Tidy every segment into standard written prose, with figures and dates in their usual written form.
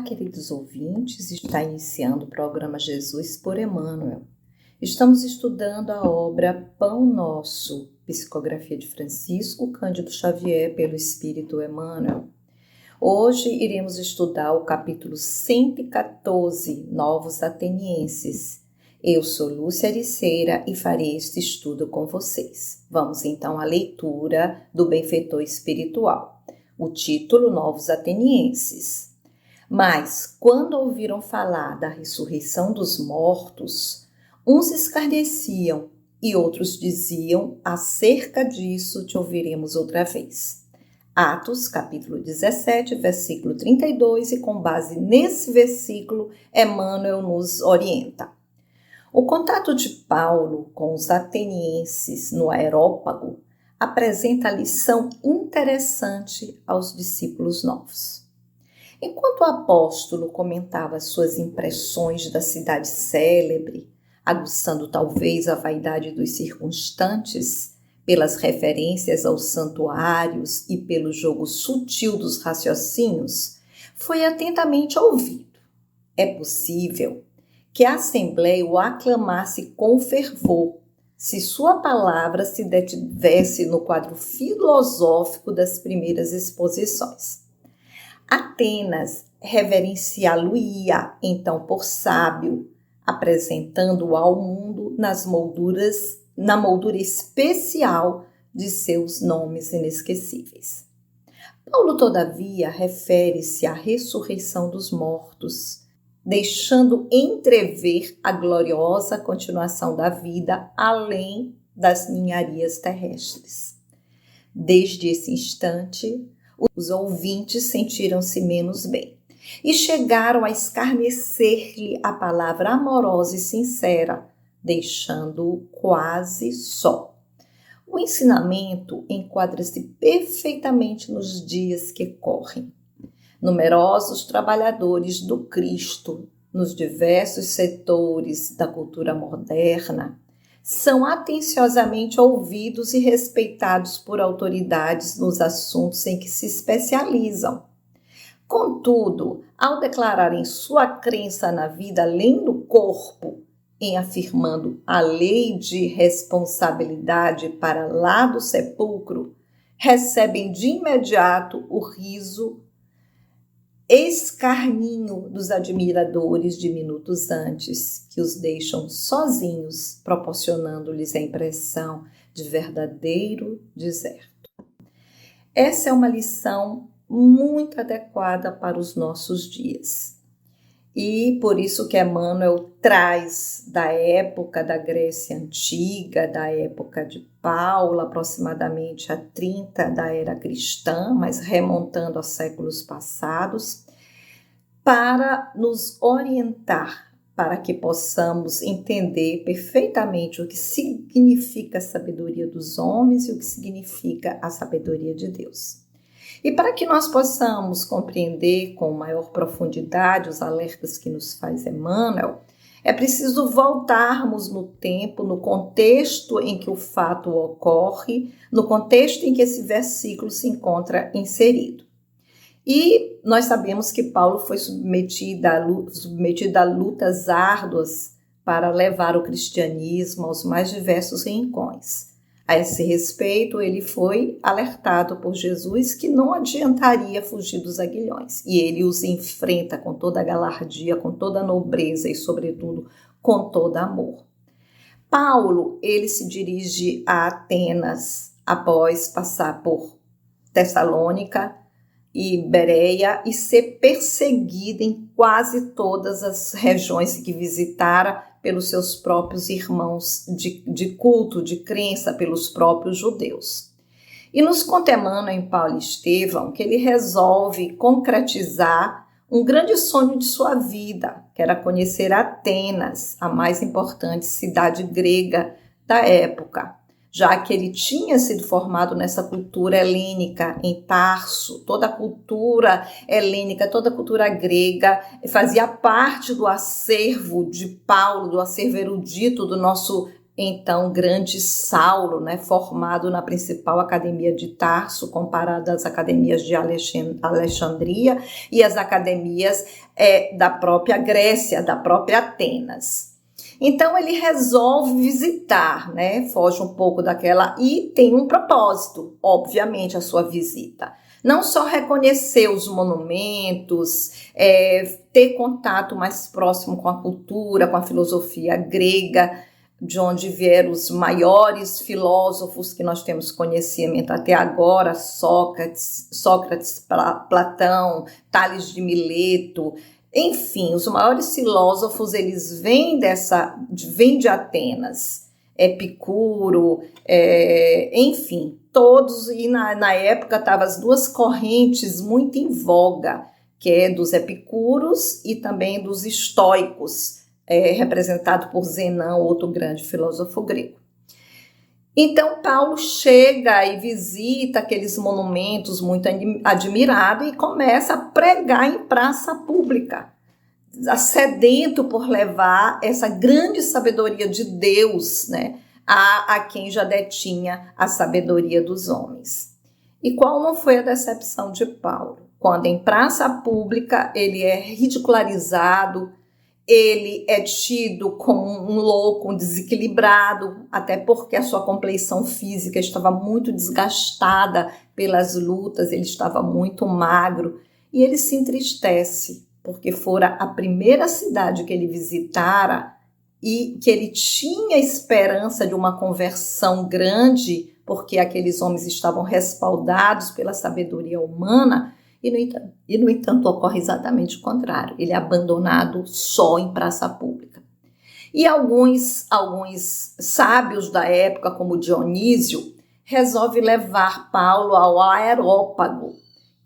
Olá, queridos ouvintes, está iniciando o programa Jesus por Emmanuel. Estamos estudando a obra Pão Nosso, psicografia de Francisco Cândido Xavier pelo Espírito Emmanuel. Hoje iremos estudar o capítulo 114, Novos Atenienses. Eu sou Lúcia Ericeira e farei este estudo com vocês. Vamos então à leitura do benfeitor espiritual. O título, Novos Atenienses. Mas, quando ouviram falar da ressurreição dos mortos, uns escarneciam e outros diziam: acerca disso te ouviremos outra vez. Atos, capítulo 17, versículo 32, e com base nesse versículo, Emmanuel nos orienta. O contato de Paulo com os atenienses no Areópago apresenta lição interessante aos discípulos novos. Enquanto o apóstolo comentava suas impressões da cidade célebre, aguçando talvez a vaidade dos circunstantes, pelas referências aos santuários e pelo jogo sutil dos raciocínios, foi atentamente ouvido. É possível que a Assembleia o aclamasse com fervor, se sua palavra se detivesse no quadro filosófico das primeiras exposições. Atenas reverenciá-lo-ia, então, por sábio, apresentando-o ao mundo na moldura especial de seus nomes inesquecíveis. Paulo, todavia, refere-se à ressurreição dos mortos, deixando entrever a gloriosa continuação da vida além das ninharias terrestres. Desde esse instante, os ouvintes sentiram-se menos bem e chegaram a escarnecer-lhe a palavra amorosa e sincera, deixando-o quase só. O ensinamento enquadra-se perfeitamente nos dias que correm. Numerosos trabalhadores do Cristo, nos diversos setores da cultura moderna, são atenciosamente ouvidos e respeitados por autoridades nos assuntos em que se especializam. Contudo, ao declararem sua crença na vida além do corpo, em afirmando a lei de responsabilidade para lá do sepulcro, recebem de imediato o riso escarninho dos admiradores de minutos antes, que os deixam sozinhos, proporcionando-lhes a impressão de verdadeiro deserto. Essa é uma lição muito adequada para os nossos dias. E por isso que Emmanuel traz da época da Grécia Antiga, da época de Paulo, aproximadamente a 30 da era cristã, mas remontando aos séculos passados, para nos orientar, para que possamos entender perfeitamente o que significa a sabedoria dos homens e o que significa a sabedoria de Deus. E para que nós possamos compreender com maior profundidade os alertas que nos faz Emmanuel, é preciso voltarmos no tempo, no contexto em que o fato ocorre, no contexto em que esse versículo se encontra inserido. E nós sabemos que Paulo foi submetido a lutas árduas para levar o cristianismo aos mais diversos rincões. A esse respeito, ele foi alertado por Jesus que não adiantaria fugir dos aguilhões. E ele os enfrenta com toda a galardia, com toda a nobreza e, sobretudo, com todo amor. Paulo, ele se dirige a Atenas após passar por Tessalônica e Bereia e ser perseguido em quase todas as regiões que visitara pelos seus próprios irmãos de culto, de crença, pelos próprios judeus. E nos conta Emmanuel em Paulo e Estevão que ele resolve concretizar um grande sonho de sua vida, que era conhecer Atenas, a mais importante cidade grega da época, já que ele tinha sido formado nessa cultura helênica em Tarso. Toda a cultura helênica, toda a cultura grega fazia parte do acervo de Paulo, do acervo erudito do nosso então grande Saulo, né, formado na principal academia de Tarso, comparado às academias de Alexandria e as academias da própria Grécia, da própria Atenas. Então ele resolve visitar, né, foge um pouco daquela e tem um propósito, obviamente, a sua visita. Não só reconhecer os monumentos, ter contato mais próximo com a cultura, com a filosofia grega, de onde vieram os maiores filósofos que nós temos conhecimento até agora, Sócrates, Platão, Tales de Mileto, enfim, os maiores filósofos, eles vêm de Atenas, Epicuro, enfim, todos, e na época estavam as duas correntes muito em voga, que é dos epicuros e também dos estoicos, representado por Zenão, outro grande filósofo grego. Então, Paulo chega e visita aqueles monumentos muito admirado e começa a pregar em praça pública, sedento por levar essa grande sabedoria de Deus, né, a quem já detinha a sabedoria dos homens. E qual não foi a decepção de Paulo? Quando em praça pública ele é ridicularizado, ele é tido como um louco, um desequilibrado, até porque a sua compleição física estava muito desgastada pelas lutas, ele estava muito magro, e ele se entristece, porque fora a primeira cidade que ele visitara e que ele tinha esperança de uma conversão grande, porque aqueles homens estavam respaldados pela sabedoria humana. E, no entanto, ocorre exatamente o contrário. Ele é abandonado só em praça pública. E alguns sábios da época, como Dionísio, resolvem levar Paulo ao Areópago,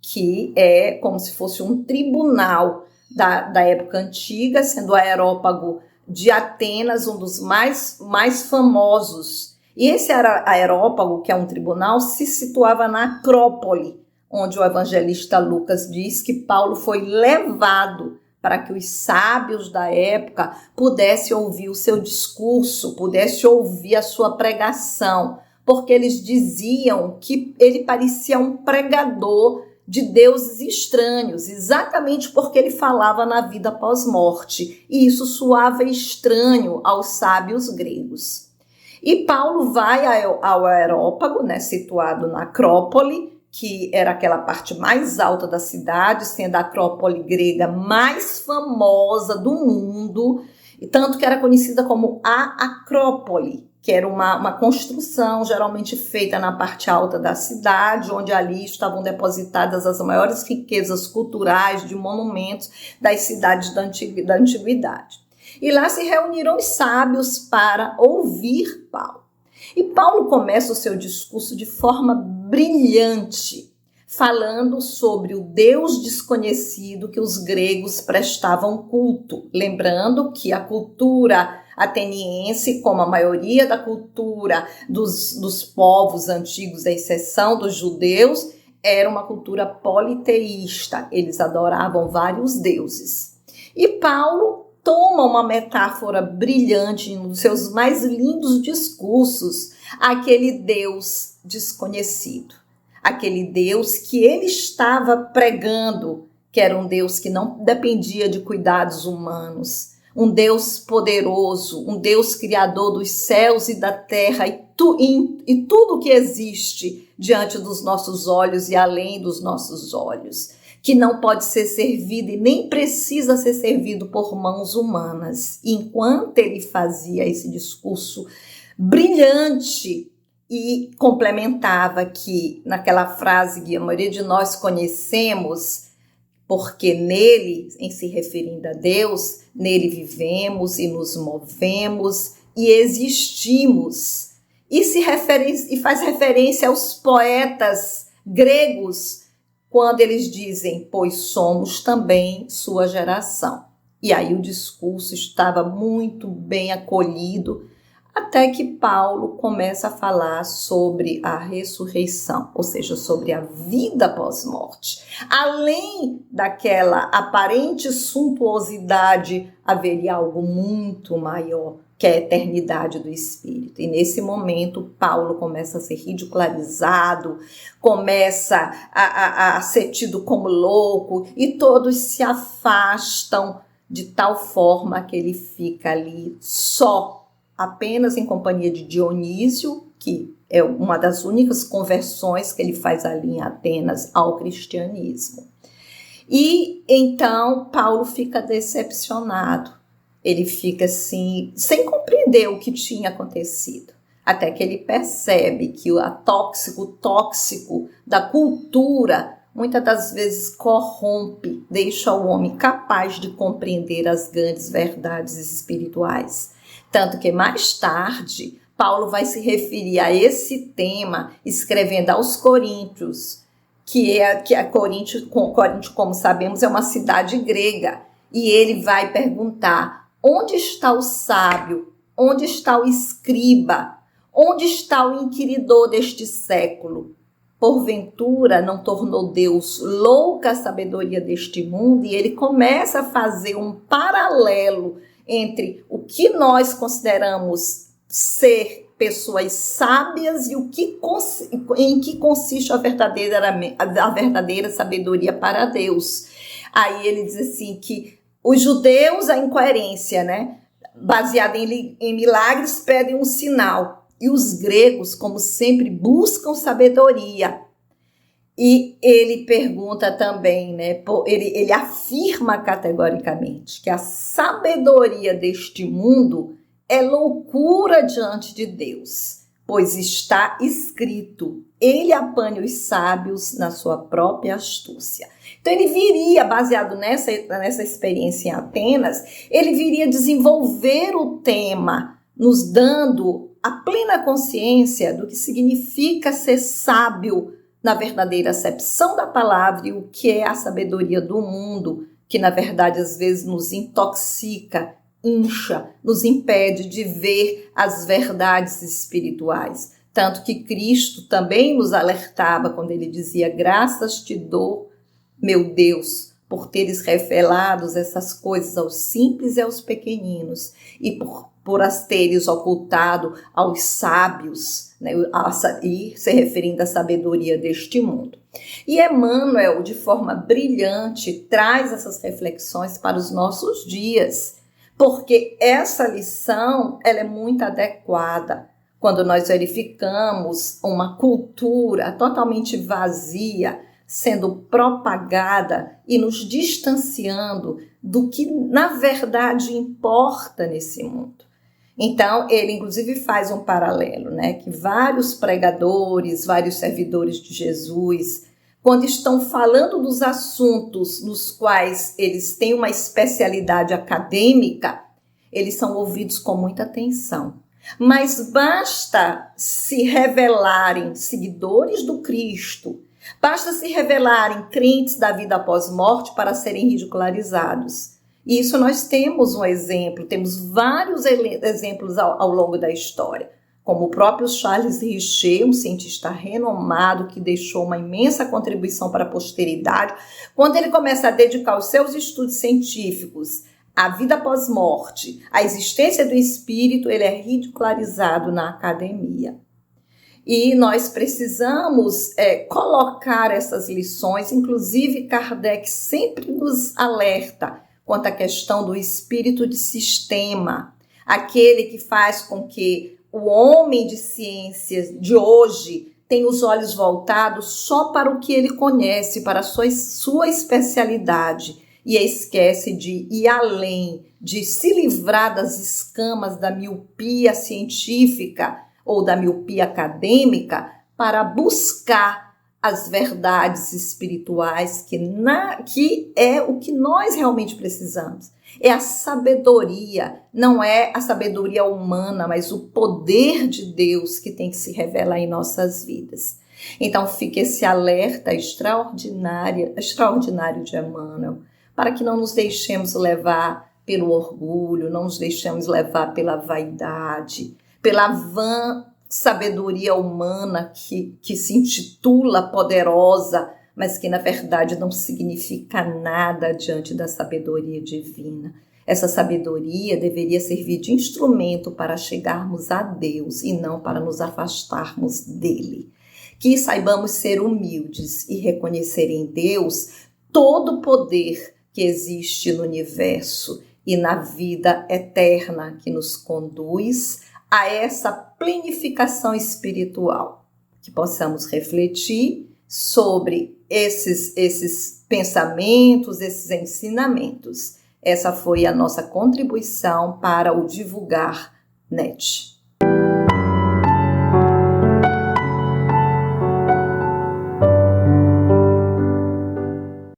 que é como se fosse um tribunal da época antiga, sendo o Areópago de Atenas um dos mais famosos. E esse Areópago, que é um tribunal, se situava na Acrópole, onde o evangelista Lucas diz que Paulo foi levado para que os sábios da época pudessem ouvir o seu discurso, pudessem ouvir a sua pregação, porque eles diziam que ele parecia um pregador de deuses estranhos, exatamente porque ele falava na vida pós-morte, e isso soava estranho aos sábios gregos. E Paulo vai ao Areópago, né, situado na Acrópole, que era aquela parte mais alta da cidade, sendo a Acrópole grega mais famosa do mundo, e tanto que era conhecida como a Acrópole, que era uma construção geralmente feita na parte alta da cidade, onde ali estavam depositadas as maiores riquezas culturais de monumentos das cidades da antiguidade. E lá se reuniram os sábios para ouvir Paulo. E Paulo começa o seu discurso de forma brilhante, falando sobre o Deus desconhecido que os gregos prestavam culto. Lembrando que a cultura ateniense, como a maioria da cultura dos povos antigos, à exceção dos judeus, era uma cultura politeísta. Eles adoravam vários deuses. E Paulo toma uma metáfora brilhante em um dos seus mais lindos discursos, aquele Deus desconhecido, aquele Deus que ele estava pregando, que era um Deus que não dependia de cuidados humanos, um Deus poderoso, um Deus criador dos céus e da terra e tudo que existe diante dos nossos olhos e além dos nossos olhos, que não pode ser servido e nem precisa ser servido por mãos humanas. E enquanto ele fazia esse discurso brilhante e complementava que, naquela frase que a maioria de nós conhecemos, porque nele, em se referindo a Deus, nele vivemos e nos movemos e existimos. E faz referência aos poetas gregos, quando eles dizem, pois somos também sua geração. E aí o discurso estava muito bem acolhido, até que Paulo começa a falar sobre a ressurreição, ou seja, sobre a vida pós-morte. Além daquela aparente suntuosidade, haveria algo muito maior, que é a eternidade do Espírito. E nesse momento, Paulo começa a ser ridicularizado, começa a ser tido como louco, e todos se afastam de tal forma que ele fica ali só, apenas em companhia de Dionísio, que é uma das únicas conversões que ele faz ali em Atenas ao cristianismo. E então Paulo fica decepcionado. Ele fica assim, sem compreender o que tinha acontecido. Até que ele percebe que o tóxico da cultura, muitas das vezes corrompe, deixa o homem capaz de compreender as grandes verdades espirituais. Tanto que mais tarde, Paulo vai se referir a esse tema escrevendo aos Coríntios, que Corinto, como sabemos, é uma cidade grega. E ele vai perguntar: onde está o sábio? Onde está o escriba? Onde está o inquiridor deste século? Porventura não tornou Deus louca a sabedoria deste mundo? E ele começa a fazer um paralelo entre o que nós consideramos ser pessoas sábias e em que consiste a verdadeira sabedoria para Deus. Aí ele diz assim que os judeus, a incoerência, né, baseada em milagres, pedem um sinal. E os gregos, como sempre, buscam sabedoria. E ele pergunta também, né, ele afirma categoricamente que a sabedoria deste mundo é loucura diante de Deus, pois está escrito: ele apanha os sábios na sua própria astúcia. Então ele viria, baseado nessa experiência em Atenas, ele viria desenvolver o tema, nos dando a plena consciência do que significa ser sábio na verdadeira acepção da palavra e o que é a sabedoria do mundo, que na verdade às vezes nos intoxica, incha, nos impede de ver as verdades espirituais. Tanto que Cristo também nos alertava quando ele dizia: graças te dou, meu Deus, por teres revelado essas coisas aos simples e aos pequeninos, e por as teres ocultado aos sábios, né, e se referindo à sabedoria deste mundo. E Emmanuel, de forma brilhante, traz essas reflexões para os nossos dias, porque essa lição ela é muito adequada quando nós verificamos uma cultura totalmente vazia sendo propagada e nos distanciando do que na verdade importa nesse mundo. Então, ele inclusive faz um paralelo, né, que vários pregadores, vários servidores de Jesus, quando estão falando dos assuntos nos quais eles têm uma especialidade acadêmica, eles são ouvidos com muita atenção. Mas basta se revelarem seguidores do Cristo, basta se revelarem crentes da vida após morte para serem ridicularizados. E isso nós temos um exemplo, temos vários exemplos ao longo da história, como o próprio Charles Richer, um cientista renomado que deixou uma imensa contribuição para a posteridade. Quando ele começa a dedicar os seus estudos científicos à vida após morte, à existência do espírito, ele é ridicularizado na academia. E nós precisamos colocar essas lições, inclusive Kardec sempre nos alerta quanto à questão do espírito de sistema, aquele que faz com que o homem de ciências de hoje tenha os olhos voltados só para o que ele conhece, para a sua especialidade, e esquece de ir além, de se livrar das escamas da miopia científica ou da miopia acadêmica para buscar as verdades espirituais, que é o que nós realmente precisamos. É a sabedoria, não é a sabedoria humana, mas o poder de Deus que tem que se revelar em nossas vidas. Então fica esse alerta extraordinário de Emmanuel, para que não nos deixemos levar pelo orgulho, não nos deixemos levar pela vaidade, pela vã sabedoria humana que se intitula poderosa, mas que na verdade não significa nada diante da sabedoria divina. Essa sabedoria deveria servir de instrumento para chegarmos a Deus e não para nos afastarmos dele. Que saibamos ser humildes e reconhecer em Deus todo o poder que existe no universo e na vida eterna que nos conduz a essa plenificação espiritual. Que possamos refletir sobre esses pensamentos, esses ensinamentos. Essa foi a nossa contribuição para o Divulgar Net.